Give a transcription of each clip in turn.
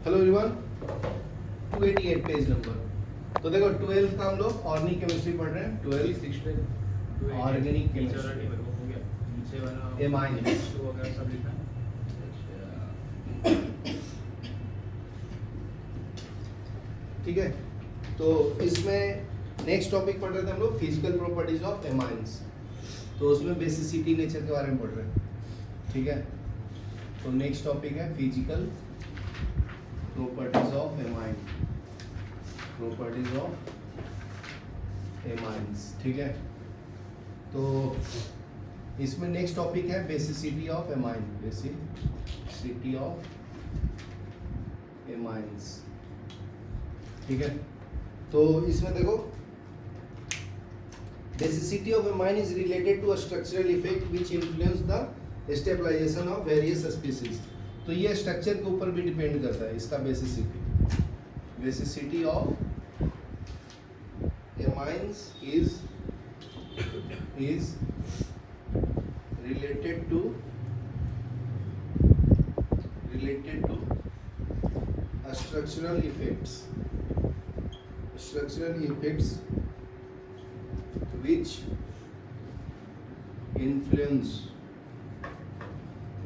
Hello everyone, 288 page number. तो देखो 12th का हम लोग ऑर्गेनिक केमिस्ट्री पढ़ रहे हैं। 12 ऑर्गेनिक केमिस्ट्री नीचे वाला एमाइन वगैरह सब लिखा है। ठीक है। तो इसमें नेक्स्ट टॉपिक पढ़ रहे थे हम लोग फिजिकल प्रॉपर्टीज ऑफ एमाइंस। तो उसमें बेसिसिटी नेचर के बारे में पढ़ रहे हैं। ठीक है। तो नेक्स्ट टॉपिक है physical properties of amine, properties of amines. ठीक है। तो इसमें नेक्स्ट टॉपिक है basicity of amine, basicity of amines. ठीक है। तो इसमें देखो basicity of amine is related to a structural effect which influence the stabilisation of various species. तो ये स्ट्रक्चर के ऊपर भी डिपेंड करता है इसका basicity. Basicity of amines is related to structural effects which influence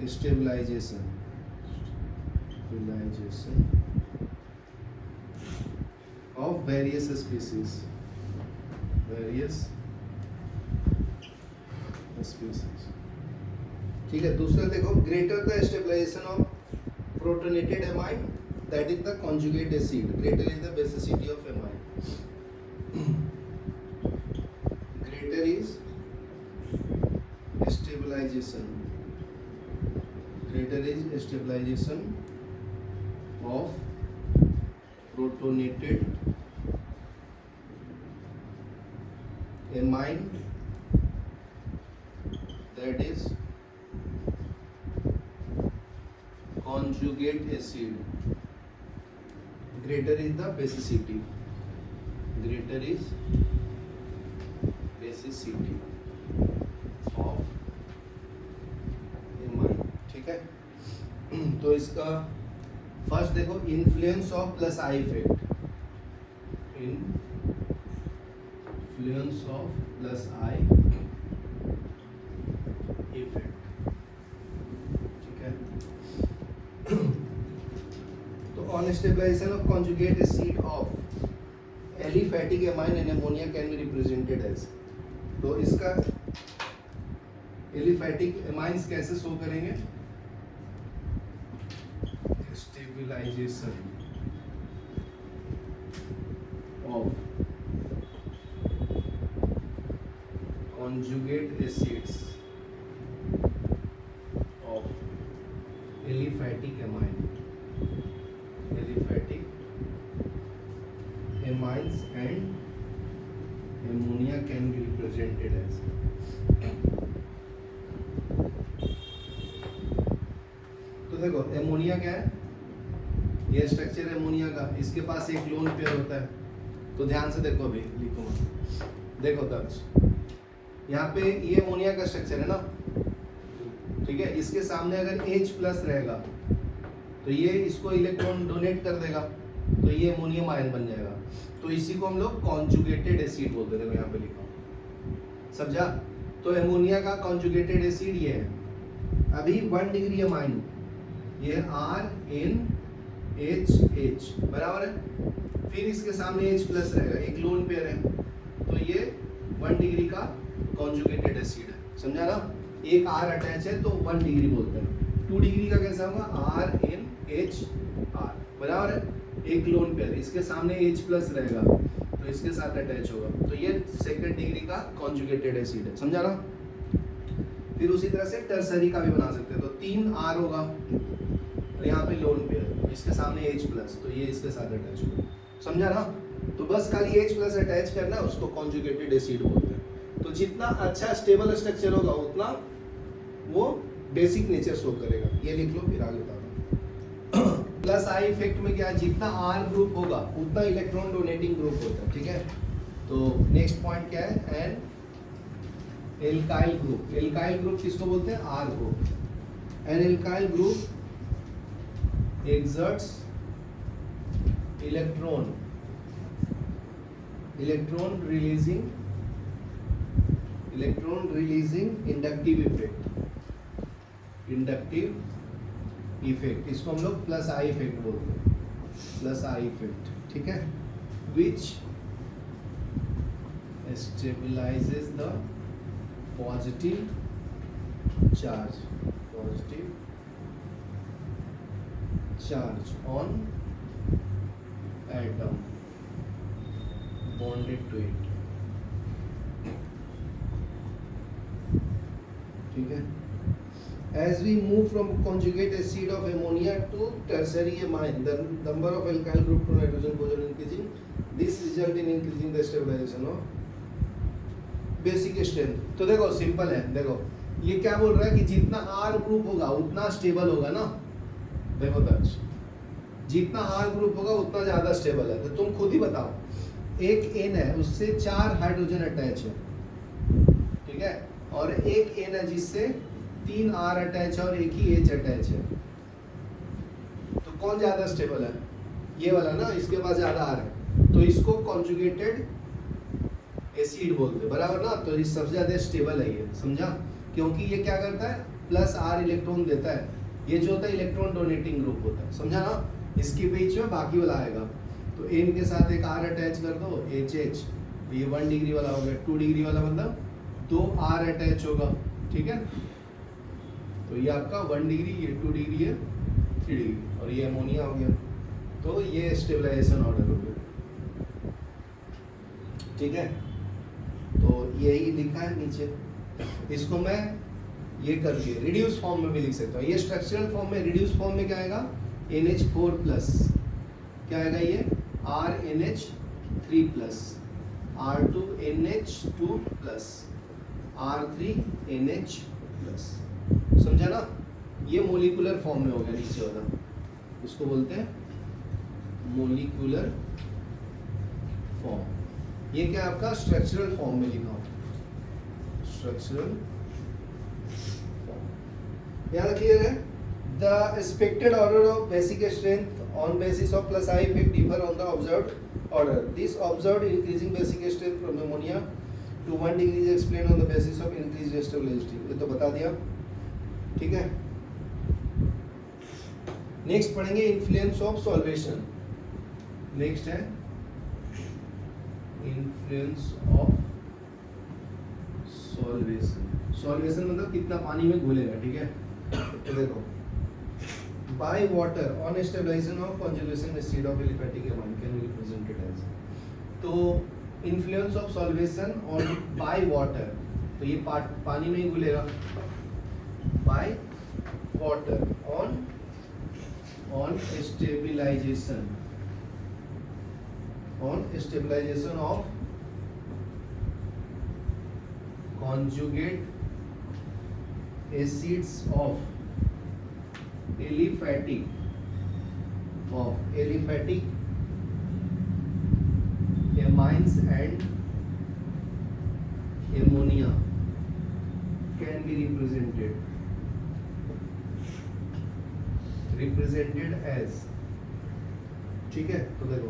stabilization of various species. ठीक है। दूसरा देखो greater the stabilisation of protonated amine that is the conjugate acid, greater is the basicity of amine. Greater is stabilisation of protonated amine that is conjugate acid, greater is the basicity, of amine। ठीक है। तो इसका first देखो influence of plus I effect, influence of plus I effect. ठीक है। तो on stabilisation of conjugate acid of aliphatic amine and ammonia can be represented as. तो इसका एलिफैटिक एमाइंस कैसे शो करेंगे? Stabilisation of conjugate acids aliphatic amines and ammonia can be represented as। तो देखो ammonia क्या है? ये स्ट्रक्चर है एमोनिया का, इसके पास एक लोन पेयर होता है। तो ध्यान से देखो, अभी लिखो मत, देखो तब यहाँ पे ये एमोनिया का स्ट्रक्चर है ना। ठीक है। इसके सामने अगर H प्लस रहेगा तो ये इसको इलेक्ट्रॉन डोनेट कर देगा, तो ये अमोनियम आयन बन जाएगा। तो इसी को हम लोग कॉन्जुगेटेड एसिड बोलते हैं। देखो यहाँ पे लिखा, समझा? तो एमोनिया का कॉन्जुगेटेड एसिड ये है। अभी 1 डिग्री अमाइन, ये RNHH बराबर है। फिर इसके सामने H प्लस रहेगा, एक लोन पेयर है, तो ये 1 डिग्री का कॉन्जुगेटेड एसिड है। समझा ना? एक R अटैच है तो 1 डिग्री बोलते हैं। 2 डिग्री का कैसा होगा? RNHR बराबर है, एक लोन पेयर, इसके सामने H प्लस रहेगा तो इसके साथ अटैच होगा, तो ये सेकंड डिग्री का कॉन्जुगेटेड एसिड है। समझा ना? फिर उसी तरह से टर्सरी का भी बना सकते हैं। तो 3 R होगा और यहाँ पे लोन पेयर, इसके सामने H प्लस, तो ये इसके साथ अटैच होगा। समझा ना? तो बस खाली H प्लस अटैच करना, उसको कॉन्जुगेटेड एसिड बोलते हैं। तो जितना अच्छा स्टेबल स्ट्रक्चर होगा उतना वो बेसिक नेचर शो करेगा। ये लिख लो, फिर आगे बता रहा हूँ। प्लस आई इफेक्ट में क्या है? जितना R ग्रुप होगा उतना इलेक्ट्रॉन डोनेटिंग ग्रुप होता है। ठीक है। तो नेक्स्ट पॉइंट क्या है? An alkyl group. Alkyl group किसको बोलते हैं? R group. An alkyl group exerts electron releasing inductive effect, इसको हम लोग प्लस आई इफेक्ट बोलते हैं, प्लस आई इफेक्ट, ठीक है, which stabilises the positive charge on atom bonded to it, ठीक है। As we move from conjugate acid of ammonia to tertiary amine, the number of alkyl group to nitrogen goes on increasing. This result in increasing the stabilization of basic strength. तो देखो simple है, देखो ये क्या बोल रहा है कि जितना R ग्रुप होगा उतना स्टेबल होगा ना। देखो दर्श, जितना R ग्रुप होगा उतना ज्यादा स्टेबल है। तो तुम खुद ही बताओ, एक N है उससे 4 हाइड्रोजन अटैच है, ठीक है, और एक N है जिससे 3 R अटैच है और एक ही H अटैच है, तो कौन ज्यादा स्टेबल है? ये वाला ना, इसके पास ज्यादा R है, तो इसको कॉन्जुगेटेड एसिड बोलते हैं, बराबर ना। तो ये सबसे ज्यादा स्टेबल है ये, समझा? क्योंकि ये क्या करता है, प्लस R इलेक्ट्रॉन देता है, ये जो होता है इलेक्ट्रॉन डोनेटिंग ग्रुप होता है, समझा ना। इसके बीच में बाकी वाला आएगा, तो N के साथ एक R अटैच कर दो, HH, तो ये 1 डिग्री वाला हो गया। 2 डिग्री वाला मतलब 2 R अटैच होगा, ठीक है। तो ये आपका 1 डिग्री, ये 2 डिग्री है, 3 डिग्री, और ये अमोनिया हो गया। तो ये स्टेबलाइजेशन ऑर्डर हो गया, ठीक है। तो यही लिखा है नीचे, इसको मैं ये करके रिड्यूस फॉर्म में भी लिख सकता हूँ। ये स्ट्रक्चरल फॉर्म में, रिड्यूस फॉर्म में क्या आएगा, NH4+, क्या आएगा ये, RNH3+, R2NH2+, R3NH+, समझा ना। ये मोलिकुलर फॉर्म में हो गया नीचे वाला, इसको बोलते हैं मोलिकुलर फॉर्म। ये क्या आपका स्ट्रक्चरल फॉर्म में लिखा हो, स्ट्रक्चरल फॉर्म। यहाँ क्लियर है? The expected order of basic strength on basis of plus I effect differ on the observed order. This observed increasing basic strength from ammonia to 1 degree is explained on the basis of increased stability. ये तो बता दिया, ठीक है। Next पढ़ेंगे influence of solvation. Next है influence of solvation. Solvation मतलब कितना पानी में घुलेगा, ठीक है। तो देखो, by water on stabilization of conjugation acid of aliphatic amine can be represented as, तो influence of solvation on by water, तो ये पानी में ही घुलेगा, by water on stabilization of conjugate acids of aliphatic amines and ammonia can be represented as, ठीक है। तो देखो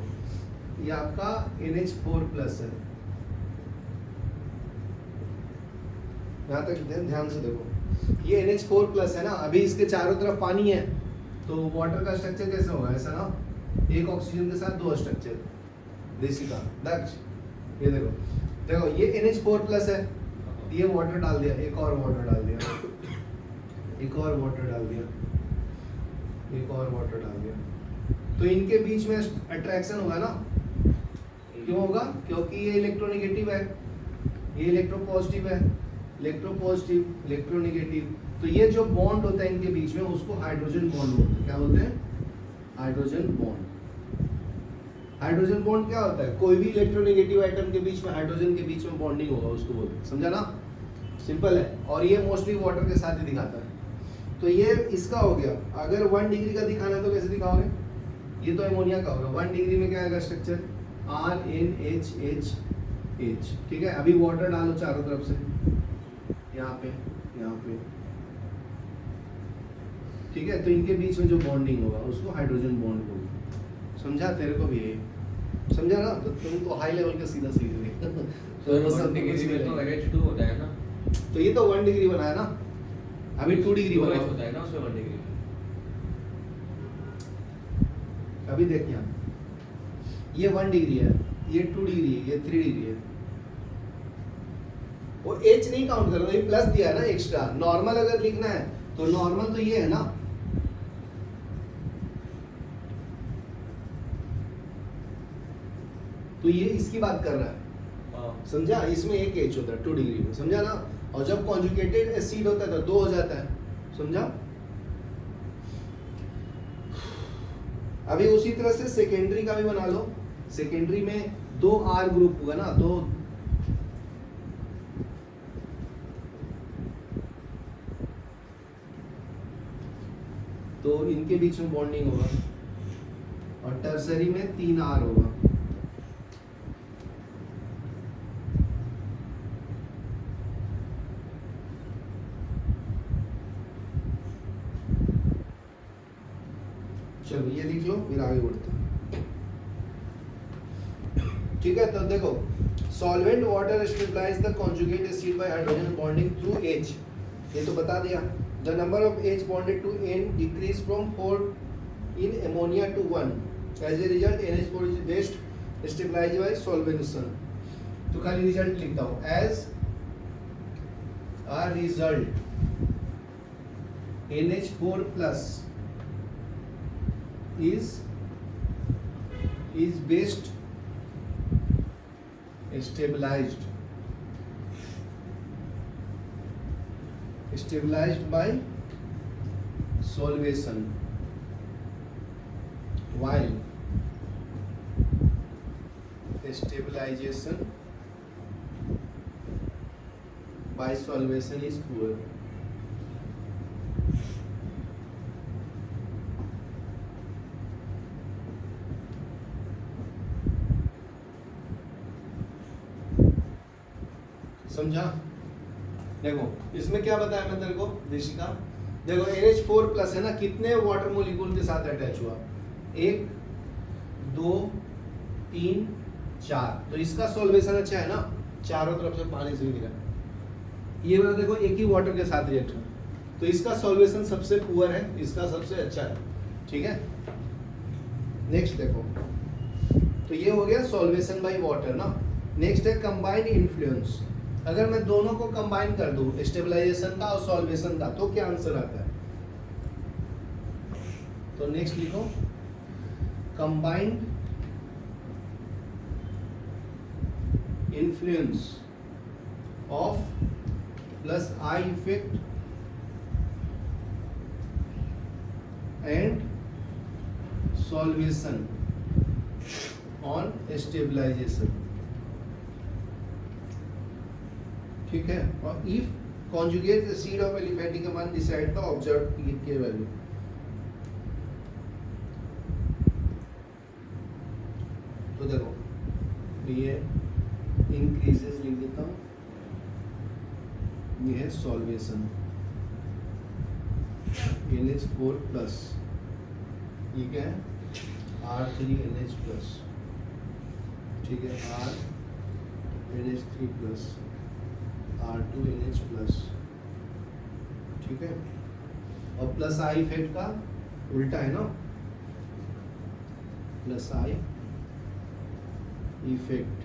ये आपका NH4+ है, यहाँ तक ध्यान से देखो, ये NH4+ है ना। अभी इसके चारों तरफ पानी है, तो वाटर का स्ट्रक्चर कैसे होगा, ऐसा ना, एक ऑक्सीजन के साथ 2 स्ट्रक्चर, देसी का दक्ष। ये देखो, देखो ये NH4+ है, ये वाटर डाल दिया, एक और वाटर डाल दिया, एक और वाटर डाल दिया, एक और वाटर डाल दिया, तो इनके बीच में अट्रैक्शन होगा ना। क्यों होगा? क्योंकि ये इलेक्ट्रोनेगेटिव है, ये इलेक्ट्रोपॉजिटिव है, इलेक्ट्रोपॉजिटिव इलेक्ट्रोनेगेटिव, तो ये जो बॉन्ड होता है इनके बीच में उसको हाइड्रोजन बॉन्ड बोलते हैं। क्या बोलते हैं? Hydrogen bond. हाइड्रोजन बॉन्ड क्या होता है? कोई भी इलेक्ट्रोनेगेटिव आइटम के बीच में, हाइड्रोजन के बीच में बॉन्डिंग होगा, उसको बोलते हैं। समझा ना? सिंपल है। और ये मोस्टली वाटर के साथ ही दिखाता है। तो ये इसका हो गया। अगर 1 डिग्री का दिखाना है तो कैसे दिखाओगे? ये तो अमोनिया का होगा। 1 डिग्री में क्या आएगा स्ट्रक्चर? RNHH। ठीक है, अभी वाटर डालो चारों तरफ से, यहाँ पे, यहाँ पे, ठीक है। तो इनके बीच में जो बॉन्डिंग होगा उसको हाइड्रोजन बॉन्ड बोलते हैं। समझा? समझा, तेरे को भी है समझा ना, तो तुम तो हाई लेवल के सीधा सीख रहे तो बस 1 अब डिग्री कुछ में भी तो नहीं। RH2 होता है ना, तो ये तो 1 डिग्री बनाया ना, अभी 2 डिग्री 2H बनाओ। होता है ना उसमें 1 डिग्री में। अभी देख यहाँ, ये 1 डिग्री है, ये 2 डिग्री है, ये 3 डिग्री है। वो एच नहीं काउंट कर रहा, ये प्लस दिया है ना एक्स्ट्रा। नॉर्मल अगर लिखना है तो नॉर्मल तो ये है ना, तो ये इसकी बात कर रहा है, हाँ। समझा। इसमें एक एच होता है 2 डिग्री में, समझा ना। और जब कॉन्जुगेटेड एसिड होता है तो 2 हो जाता है, समझा। अभी उसी तरह से सेकेंडरी का भी बना लो। सेकेंडरी में 2 आर ग्रुप होगा ना, तो इनके बीच में बॉन्डिंग होगा। और टर्सरी में 3 आर होगा। चलो ये लिख लो, फिर आगे बढ़ते हैं। ठीक है, तो देखो, solvent water stabilise the conjugate acid by hydrogen bonding through H, ये तो बता दिया। The number of H bonded to N decrease from 4 in ammonia to 1, as a result NH4 is best stabilise by solvation. तो खाली result लिखता हूँ, as a result NH4 plus is best stabilized by solvation, while stabilization by solvation is poor. समझा। देखो इसमें क्या बताया मैं तेरे को ऋषिका, देखो NH4 प्लस है ना, कितने वाटर मोलिक्यूल के साथ अटैच हुआ, 1 2 3 4, तो इसका सॉल्वेशन अच्छा है ना, चारों तरफ से पानी से गिरा। ये वाला देखो एक ही वाटर के साथ रिएक्ट है, तो इसका सॉल्वेशन सबसे पुअर है, इसका सबसे अच्छा है। ठीक है, नेक्स्ट देखो, तो ये हो गया सॉल्वेशन बाय वाटर ना। नेक्स्ट है कंबाइंड इन्फ्लुएंस। अगर मैं दोनों को कंबाइन कर दूं, स्टेबलाइजेशन का और सॉल्वेशन का, तो क्या आंसर आता है। तो नेक्स्ट लिखो, combined influence of plus I effect and solvation on stabilisation. ठीक है, और if conjugate acid of aliphatic amine decide the observe pKa value. तो देखो ये इंक्रीजेस लिख देता हूं, ये है सॉल्वेशन NH4 प्लस, ये क्या है R3NH प्लस, ठीक है, RNH3 प्लस, R2NH प्लस, ठीक है। और प्लस आई इफेक्ट का उल्टा है ना, प्लस आई इफेक्ट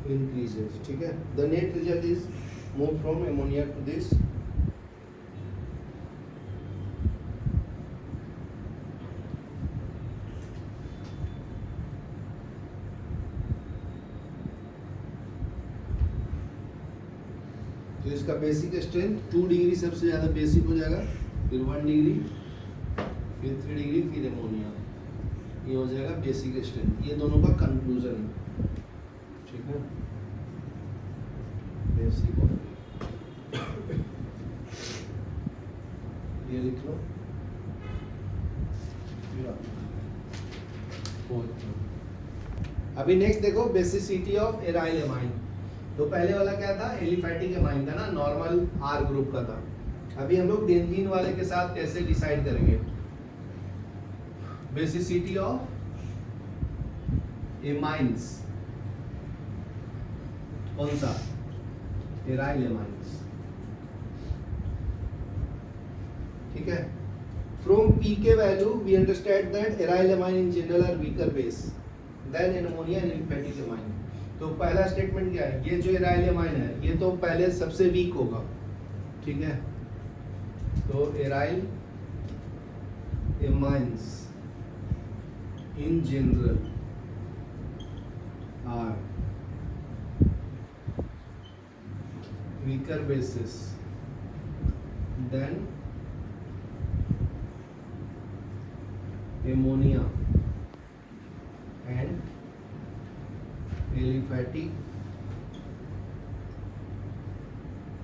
increases, ठीक है। The net result is move from ammonia to this, तो इसका बेसिक स्ट्रेंथ 2 डिग्री सबसे ज्यादा बेसिक हो जाएगा, फिर 1 डिग्री, फिर 3 डिग्री, फिर अमोनिया, ये हो जाएगा बेसिक स्ट्रेंथ। ये दोनों का कंक्लूजन है, ठीक है। बेसिक ये लिख लो, अभी नेक्स्ट देखो बेसिसिटी ऑफ एराइल एमाइन। तो पहले वाला क्या था, एलिफैटिक एमाइन था ना, नॉर्मल आर ग्रुप का था। अभी हम लोग बेंजीन वाले के साथ कैसे डिसाइड करेंगे। बेसिसिटी ऑफ एमाइंस, कौन सा? एराइल एमाइंस, ठीक है। From pK value we understand that aryl amine in general are weaker base than in ammonia and aliphatic amine. तो पहला स्टेटमेंट क्या है? ये जो एराइल एमाइन है ये तो पहले सबसे वीक होगा, ठीक है। तो aryl amines in general are weaker bases than ammonia and aliphatic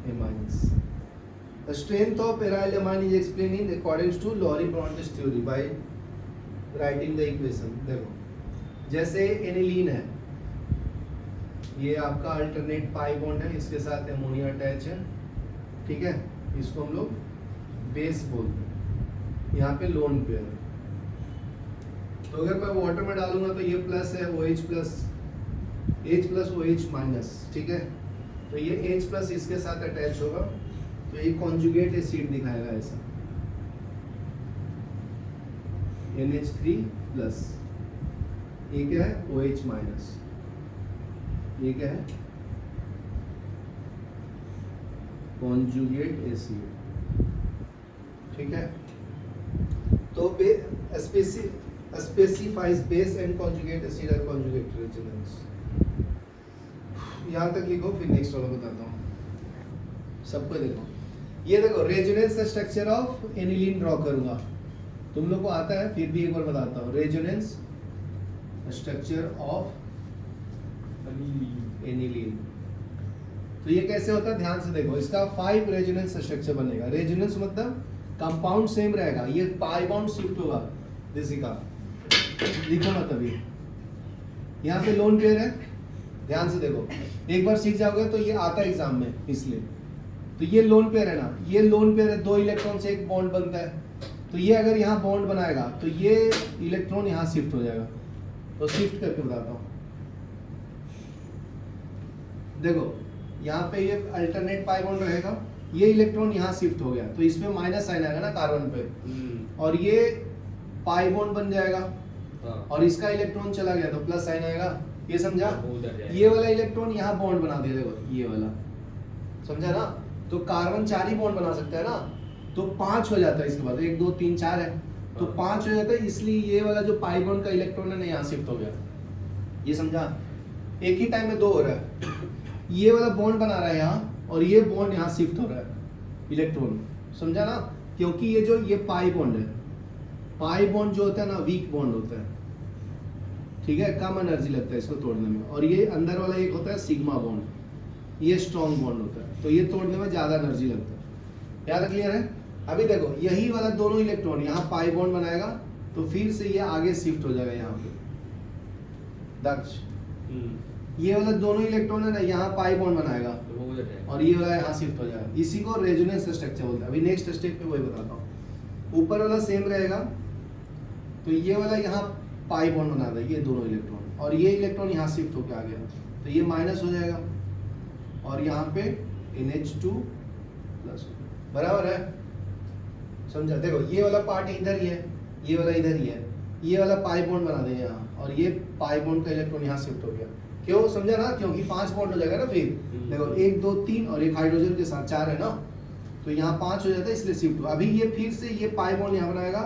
amines. The strength of aryl amine is explained in accordance to Lowry-Brontes theory by writing the equation. देखो जैसे एनिलीन है, ये आपका अल्टरनेट पाई बॉन्ड है, इसके साथ ammonia attach है, ठीक है। इसको हम लोग बेस बोलते हैं, यहाँ पे लोन पेयर है। तो अगर मैं वाटर में डालूंगा तो ये प्लस है OH plus, H plus OH minus, ठीक है। तो ये H प्लस इसके साथ अटैच होगा तो ये कॉन्जुगेट एसिड दिखाएगा ऐसा, NH3 प्लस, ये क्या है? OH माइनस, ये क्या है? कॉन्जुगेट एसिड, ठीक है। तो specifies base and conjugate acid और कॉन्जुगेट रेजोनेंस। यहां तक लिखो, फिर नेक्स्ट वाला बताता हूं सबको। देखो ये देखो resonance structure of aniline draw करूंगा, तुम लोग को आता है, फिर भी एक बार बताता हूं। रेजोनेंस स्ट्रक्चर ऑफ एनिलीन, तो ये कैसे होता है? ध्यान से देखो, इसका 5 रेजोनेंस स्ट्रक्चर बनेगा। रेजोनेंस मतलब कंपाउंड सेम रहेगा, ये पाई बॉन्ड शिफ्ट होगा, जैसे का लिखो मतलब ये यहाँ पे लोन पेयर है, ध्यान से देखो, एक बार सीख जाओगे तो ये आता है एग्जाम में, इसलिए तो ये लोन पेयर है ना, ये लोन पेयर है, 2 इलेक्ट्रॉन से एक बॉन्ड बनता है। तो ये अगर यहाँ बॉन्ड बनाएगा तो ये इलेक्ट्रॉन यहाँ शिफ्ट हो जाएगा। तो शिफ्ट करके बताता हूँ, देखो यहाँ पे ये अल्टरनेट पाई बॉन्ड रहेगा, ये इलेक्ट्रॉन यहाँ शिफ्ट हो गया तो इसमें माइनस साइन आएगा ना कार्बन पे, और ये पाई बॉन्ड बन जाएगा, और इसका इलेक्ट्रॉन चला गया तो प्लस साइन आएगा। ये समझा? ये वाला इलेक्ट्रॉन यहाँ बॉन्ड बना दिया, देखो ये वाला, समझा ना। तो कार्बन 4 ही बॉन्ड बना सकता है ना, तो 5 हो जाता है, इसके बाद 1 2 3 4 है तो 5 हो जाता है, इसलिए ये वाला जो पाई बॉन्ड का इलेक्ट्रॉन है ना यहाँ शिफ्ट हो गया। ये समझा? एक ही टाइम में 2 हो रहा है, ये वाला बॉन्ड बना रहा है यहाँ और ये बॉन्ड यहाँ शिफ्ट हो रहा है इलेक्ट्रॉन, समझा ना। क्योंकि ये जो ये पाई बॉन्ड है, पाई बॉन्ड जो होता है ना वीक बॉन्ड होता है, ठीक है, कम एनर्जी लगता है इसको तोड़ने में। और ये अंदर वाला एक होता है सिग्मा बॉन्ड, ये स्ट्रॉन्ग बॉन्ड होता है, तो ये तोड़ने में ज्यादा एनर्जी लगता है। याद क्लियर है? अभी देखो यही वाला दोनों इलेक्ट्रॉन यहाँ पाई बॉन्ड बनाएगा तो फिर से ये आगे शिफ्ट हो जाएगा यहाँ पे दक्ष, ये वाला दोनों इलेक्ट्रॉन है ना यहाँ पाई बॉन्ड बनाएगा और ये वाला यहाँ शिफ्ट हो जाएगा, इसी को रेजोनेंस स्ट्रक्चर बोलते हैं। अभी नेक्स्ट स्टेप पे वही बताता हूँ। ऊपर वाला सेम रहेगा तो ये वाला यहाँ पाई बॉन्ड बना देगा, ये दोनों इलेक्ट्रॉन, और ये इलेक्ट्रॉन यहाँ शिफ्ट होकर आ गया तो ये माइनस हो जाएगा और यहाँ पे NH2 प्लस, बराबर है, समझा? देखो ये वाला पार्ट इधर ही है, ये वाला इधर ही है, ये वाला पाई बॉन्ड बना देंगे यहाँ और ये पाई बॉन्ड का इलेक्ट्रॉन यहाँ शिफ्ट हो गया। क्यों? समझा ना? क्योंकि 5 बॉन्ड हो जाएगा ना, फिर देखो 1 2 3 और एक हाइड्रोजन के साथ 4 है ना, तो यहाँ 5 हो जाता है, इसलिए शिफ्ट हुआ। अभी ये फिर से ये पाई बॉन्ड यहाँ बनाएगा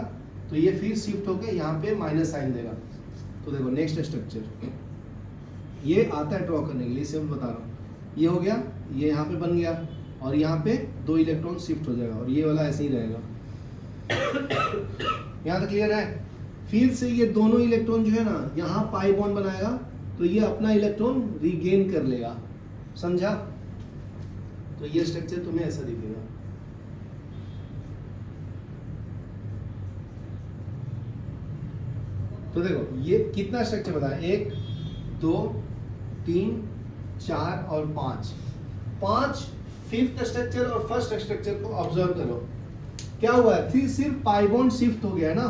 तो ये फिर शिफ्ट होकर यहाँ पे माइनस साइन देगा। तो देखो नेक्स्ट स्ट्रक्चर ये आता है ड्रॉ करने के लिए, इसे मैं बता रहा हूँ। ये हो गया, ये यहाँ पे बन गया और यहाँ पे 2 इलेक्ट्रॉन शिफ्ट हो जाएगा और ये वाला ऐसे ही रहेगा। यहाँ तक क्लियर है? फिर से ये दोनों इलेक्ट्रॉन जो है ना यहाँ पाई बॉन्ड बनाएगा तो ये अपना इलेक्ट्रॉन रिगेन कर लेगा, समझा? तो ये स्ट्रक्चर तुम्हें ऐसा दिखेगा। तो देखो ये कितना स्ट्रक्चर बताया, 1 2 3 4 और 5 फिफ्थ स्ट्रक्चर और फर्स्ट स्ट्रक्चर को ऑब्जर्व करो। क्या हुआ है? फिर सिर्फ पाई बॉन्ड शिफ्ट हो गया है ना,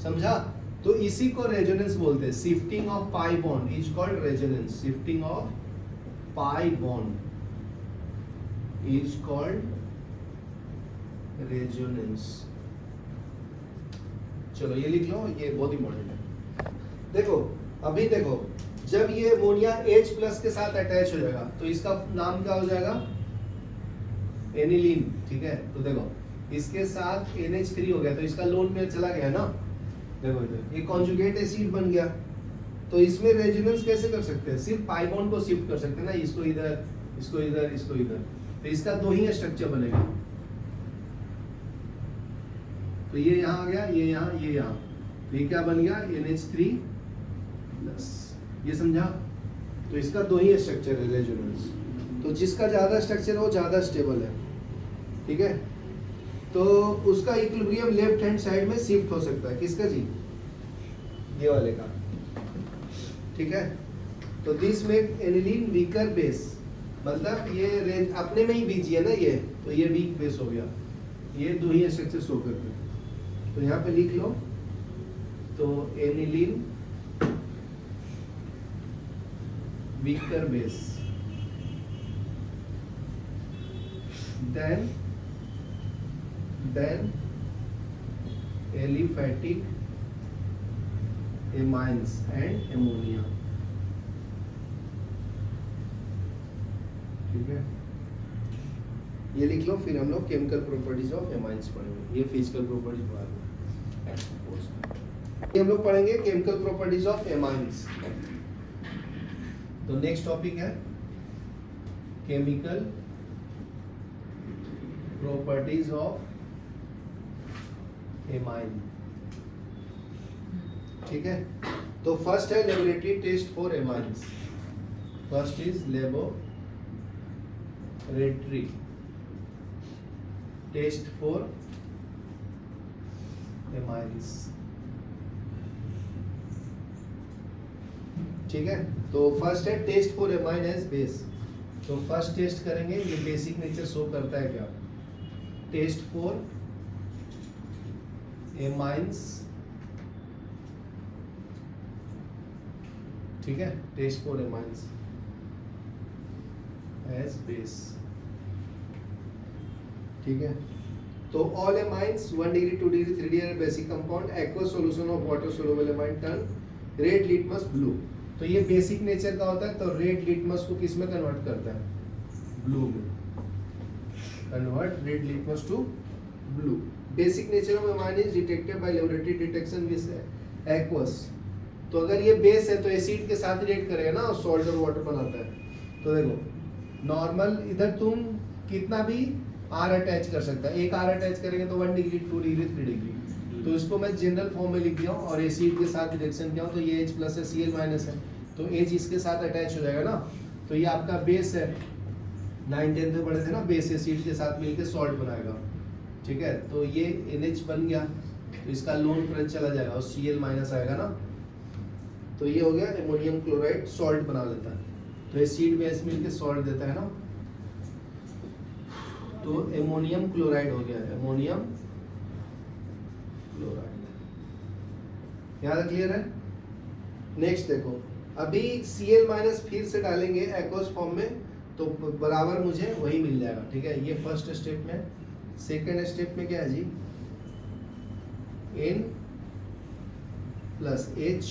समझा? तो इसी को रेजोनेंस बोलते हैं. Shifting of pi bond is called resonance. Shifting of pi bond is called resonance. चलो ये लिख लो, ये बहुत इंपॉर्टेंट है. देखो अभी देखो, जब ये अमोनिया H प्लस के साथ अटैच हो जाएगा तो इसका नाम क्या हो जाएगा? एनिलीन. ठीक है, तो देखो इसके साथ NH3 हो गया तो इसका लोन पेयर चला गया ना. देखो इधर ये कॉन्जुगेट एसिड बन गया. तो इसमें रेजोनेंस कैसे कर सकते हैं? सिर्फ पाई बॉन्ड को शिफ्ट कर सकते हैं ना, इसको इधर, इसको इधर, इसको इधर. तो इसका दो ही स्ट्रक्चर बनेगा. तो ये यहाँ आ गया, ये यहाँ, ये यहाँ. तो ये क्या बन गया? NH3 plus. ये समझा? तो इसका दो ही स्ट्रक्चर है रेजोनेंस. तो जिसका ज्यादा स्ट्रक्चर है वो ज्यादा स्टेबल है. ठीक है, तो उसका इक्विलिब्रियम लेफ्ट हैंड साइड में शिफ्ट हो सकता है. किसका जी? ये वाले का. ठीक है, तो this make aniline weaker base. मतलब ये अपने में ही बीजी है ना ये, तो ये वीक बेस हो गया. ये दो ही स्ट्रक्चर शो करते हैं. तो यहाँ पे लिख लो, तो aniline weaker base, then aliphatic amines and ammonia. ठीक है, ये लिख लो. फिर हम लोग केमिकल प्रॉपर्टीज ऑफ एमाइंस पढ़ेंगे. ये फिजिकल प्रॉपर्टीज बाद में. ये हम लोग पढ़ेंगे केमिकल प्रॉपर्टीज ऑफ एमाइंस. तो नेक्स्ट टॉपिक है केमिकल प्रॉपर्टीज ऑफ एमाइन. ठीक है, तो फर्स्ट है laboratory test for amines. First is laboratory test for amines. ठीक है, तो फर्स्ट है test for amine as base. तो फर्स्ट टेस्ट करेंगे, ये बेसिक नेचर शो करता है क्या? Test for amines. ठीक है, test for amines as base. ठीक है, तो all amines 1 degree 2 degree 3 degree basic compound aqueous solution of water soluble amine turn red litmus blue. तो ये बेसिक नेचर का होता है. तो रेड लिटमस को किस में कन्वर्ट करता है? ब्लू में. Convert red litmus to blue. Basic nature of amine is detected by laboratory detection with aqueous. तो अगर ये बेस है तो एसिड के साथ रिएक्ट करेगा ना, सॉल्ट और वाटर बनाता है. तो देखो नॉर्मल इधर तुम कितना भी R अटैच कर सकता है. एक R अटैच करेंगे तो 1 डिग्री 2 डिग्री 3 डिग्री. तो इसको मैं जनरल फॉर्म में लिख दिया हूँ और एसिड के साथ रिएक्शन किया हूँ. तो ये H प्लस है, Cl माइनस है. तो H इसके साथ अटैच हो जाएगा ना. तो ये आपका बेस है. 9-10 में पढ़े थे ना, बेस एसिड के साथ मिलकर सॉल्ट बनाएगा. ठीक है, तो ये NH बन गया. तो इसका लोन करंट चला जाएगा और Cl माइनस आएगा ना. तो ये हो गया एमोनियम क्लोराइड, सॉल्ट बना लेता है. तो एसिड बेस मिलकर सॉल्ट देता है ना. तो एमोनियम क्लोराइड हो गया. Ammonium chloride. यहाँ तक क्लियर है? नेक्स्ट देखो, अभी Cl माइनस फिर से डालेंगे एक्वस फॉर्म में तो बराबर मुझे वही मिल जाएगा. ठीक है, ये फर्स्ट स्टेप में. सेकेंड स्टेप में क्या है जी? N plus H,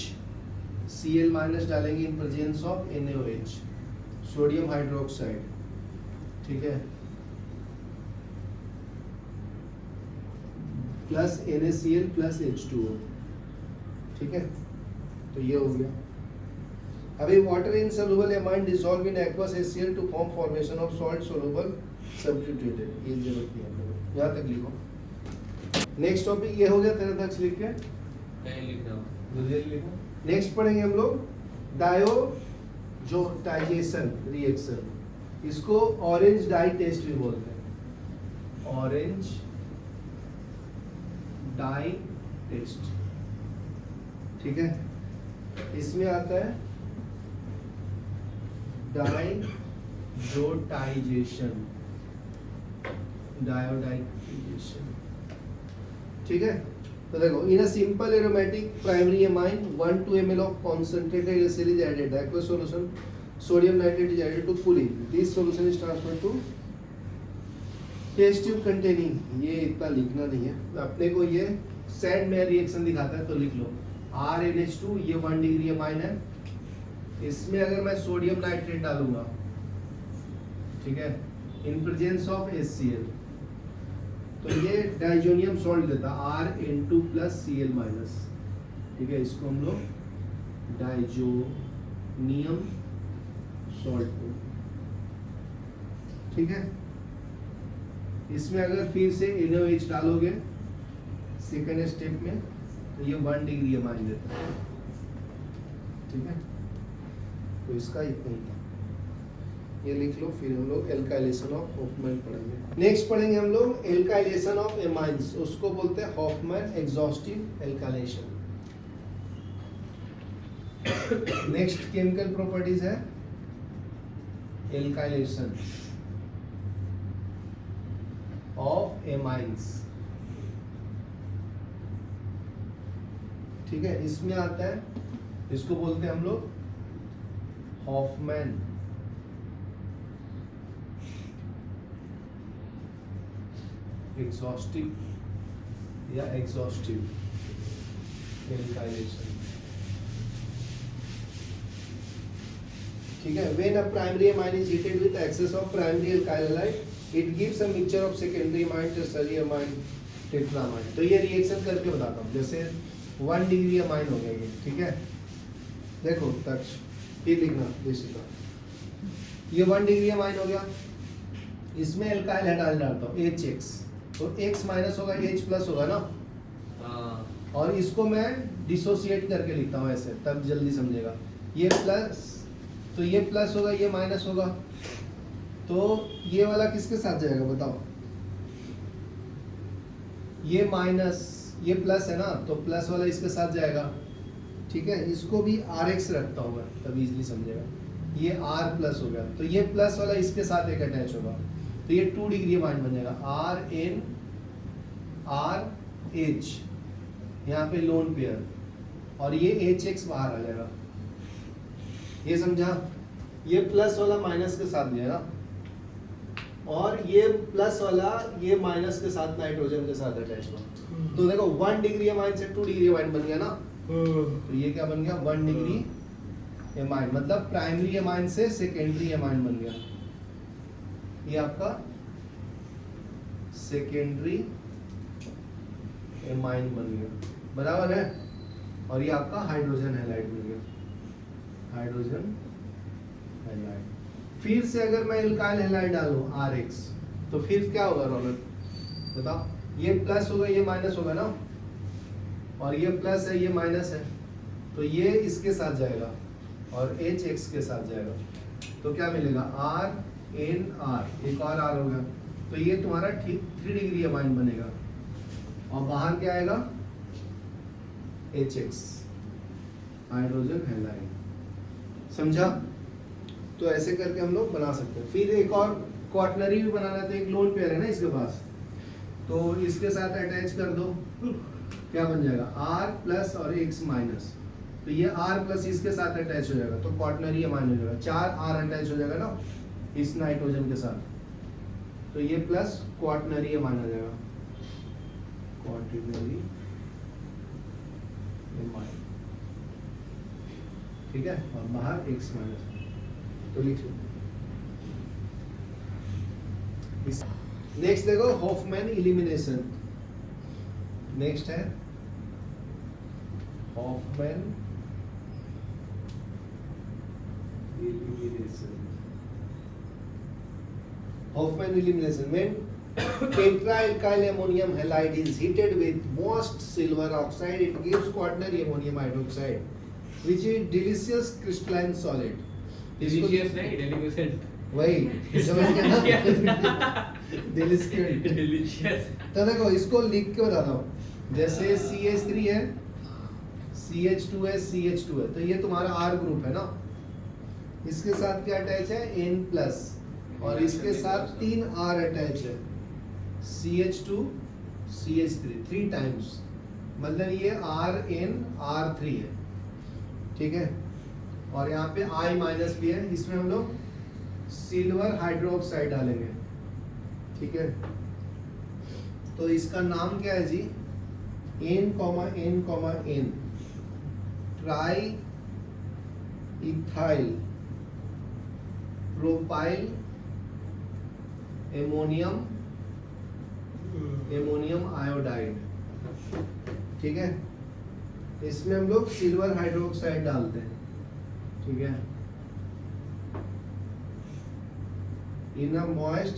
Cl minus डालेंगे in presence of NaOH, sodium hydroxide. ठीक है, प्लस NaCl प्लस H2O. ठीक है, तो ये हो गया. अभी water insoluble amine dissolve in aqueous HCl to form formation of salt soluble substituted. ये जरूरत नहीं है, यहाँ तक लिखो. नेक्स्ट टॉपिक ये हो गया. तेरा तक लिख के लिख दो. नेक्स्ट पढ़ेंगे हम लोग डायोजोटाइजेशन रिएक्शन. इसको ऑरेंज डाई टेस्ट भी बोलते हैं. Orange dye test. ठीक है, इसमें आता है डायोडाइजेशन. डायोडाइजेशन. ठीक है, तो देखो in a simple aromatic primary amine 1-2 ml of concentrated HCl is added. The aqueous solution sodium nitrate is added to cooling. This solution is transferred to test tube containing, ये इतना लिखना नहीं है अपने को, ये सैंड में रिएक्शन दिखाता है तो लिख लो RNH2, ये 1 डिग्री एमाइन है, इसमें अगर मैं सोडियम नाइट्रेट डालूंगा, ठीक है, इन प्रेजेंस ऑफ HCl, तो ये डाइजोनियम सॉल्ट देता RN2 प्लस Cl माइनस, ठीक है, इसको हम लोग डाइजोनियम सॉल्ट, ठीक है। इसमें अगर फिर से NaOH डालोगे सेकेंड स्टेप में तो ये 1 डिग्री एमाइन देता है, ठीक है। तो इसका इतना ही था, ये लिख लो। फिर हम लोग एल्काइलेशन ऑफ हॉफमैन पढ़ेंगे। नेक्स्ट पढ़ेंगे हम लोग एल्काइलेशन ऑफ एमाइंस, उसको बोलते हैं Hofmann exhaustive alkylation. Next chemical properties है एल्काइलेशन ऑफ एमाइंस, ठीक है। इसमें आता है, इसको बोलते हैं हम लोग हॉफमैन एग्जॉस्टिव या एग्जॉस्टिव एल्काइलेशन, ठीक है। When a primary amine is heated with excess of primary alkyl halide, it gives a mixture of secondary amine, tertiary amine, tetramine. तो ये रिएक्शन करके बताता हूँ। जैसे 1 डिग्री एमाइन हो गया ये, ठीक है, देखो टच, ये लिखना बेसिक, ये 1 डिग्री एमाइन हो गया, इसमें एल्काइल हाइड डालता हूँ HX, तो X माइनस होगा H प्लस होगा ना, और इसको मैं डिसोसिएट करके लिखता हूँ ऐसे, तब जल्दी समझेगा। ये प्लस, तो ये प्लस होगा, ये माइनस होगा, तो ये वाला किसके साथ जाएगा बताओ, ये माइनस, ये प्लस है ना, तो प्लस वाला इसके साथ जाएगा, ठीक है। इसको भी RX रखता हूँ मैं, तब इजीली समझेगा। ये R प्लस हो गया, तो ये प्लस वाला इसके साथ एक अटैच होगा, तो ये 2 डिग्री एमाइन बन जाएगा, RN RH, यहाँ पे लोन पेयर, और ये HX बाहर आ जाएगा, ये समझा। ये प्लस वाला माइनस के साथ जाएगा, और ये प्लस वाला ये माइनस के साथ नाइट्रोजन के साथ अटैच हुआ, तो देखो 1 डिग्री एमाइन से 2 डिग्री एमाइन बन गया ना, तो ये क्या बन गया 1 डिग्री एमाइन, मतलब प्राइमरी एमाइन से सेकेंडरी एमाइन बन गया, ये आपका सेकेंडरी एमाइन बन गया, बराबर है। और ये आपका हाइड्रोजन हैलाइड बन गया, हाइड्रोजन हैलाइड। फिर से अगर मैं एल्काइल हैलाइड डालूं RX, तो फिर क्या होगा रौनक बताओ, ये प्लस होगा, ये माइनस होगा ना, और ये प्लस है, ये माइनस है, तो ये इसके साथ जाएगा और HX के साथ जाएगा, तो क्या मिलेगा RNR, एक और R हो गया, तो ये तुम्हारा 3 डिग्री एमाइन बनेगा, और बाहर क्या आएगा HX, हाइड्रोजन हैलाइड, समझा। तो ऐसे करके हम लोग बना सकते हैं। फिर एक और क्वाटनरी भी बनाना है, तो एक लोन पेयर है ना इसके पास, तो इसके साथ अटैच कर दो, क्या बन जाएगा R प्लस और X माइनस, तो ये R प्लस इसके साथ अटैच हो जाएगा, तो क्वाटनरी एमाइन हो जाएगा, 4 R अटैच हो जाएगा ना इस नाइट्रोजन के साथ, तो ये प्लस क्वाटनरी एमाइन हो जाएगा, क्वाटनरी एमाइन, ठीक है, और बाहर X माइनस, तो लिख लो। नेक्स्ट देखो हॉफमैन एलिमिनेशन, नेक्स्ट है Hofmann elimination. Hoffman elimination, when tetraalkyl ammonium halide is heated with most silver oxide, it gives quaternary ammonium hydroxide, which is delicious crystalline solid. Delicious नहीं, delicious. वही समझ गए ना, डिलीशियस। तो देखो इसको लिख के बताता हूँ, जैसे CH3 है, CH2 है, CH2 है, तो ये तुम्हारा R ग्रुप है ना, इसके साथ क्या अटैच है N प्लस, और इसके साथ 3 R अटैच है, CH2 CH3 3 टाइम्स, मतलब ये RnR3 है, ठीक है। और यहाँ पे I माइनस भी है, इसमें हम लोग सिल्वर हाइड्रोक्साइड डालेंगे, ठीक है। तो इसका नाम क्या है जी, N, try ethyl propyl ammonium iodide, ठीक है। इसमें हम लोग सिल्वर हाइड्रोक्साइड डालते हैं, ठीक है, इन अ मॉइस्ट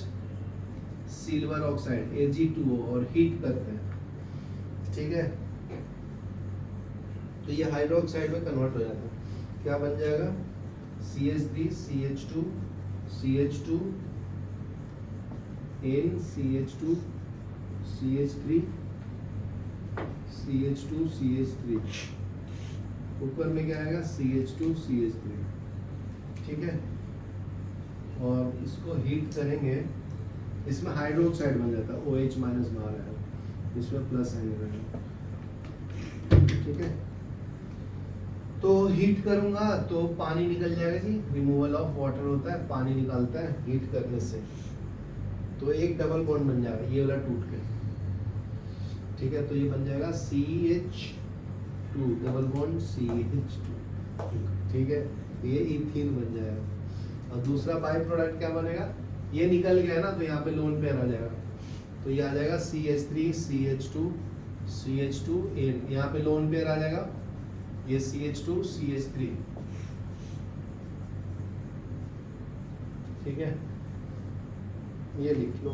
सिल्वर ऑक्साइड Ag2O, और हीट करते हैं, ठीक है। तो ये हाइड्रोक्साइड में कन्वर्ट हो जाता है, क्या बन जाएगा, CH3 CH2 CH2 N CH2 CH3 CH2 CH3, ऊपर में क्या आएगा, CH2 CH3, ठीक है। और इसको हीट करेंगे, इसमें हाइड्रोक्साइड बन जाता है, OH माइनस बाहर आएगा, इसमें प्लस आएगा, ठीक है। तो हीट करूंगा तो पानी निकल जाएगा जी, रिमूवल ऑफ वाटर होता है, पानी निकालता है हीट करने से, तो एक डबल बॉन्ड बन जाएगा, ये वाला टूट के, ठीक है। तो ये बन जाएगा CH2 डबल बॉन्ड CH2, ठीक है, ये इथीन बन जाएगा। और दूसरा बाई प्रोडक्ट क्या बनेगा, ये निकल गया ना, तो यहाँ पे लोन पेयर आ जाएगा, तो ये आ जाएगा CH3 CH2 CH2 N, यहाँ पे लोन पेयर आ जाएगा, ये CH2 CH3, ठीक है, ये लिख लो।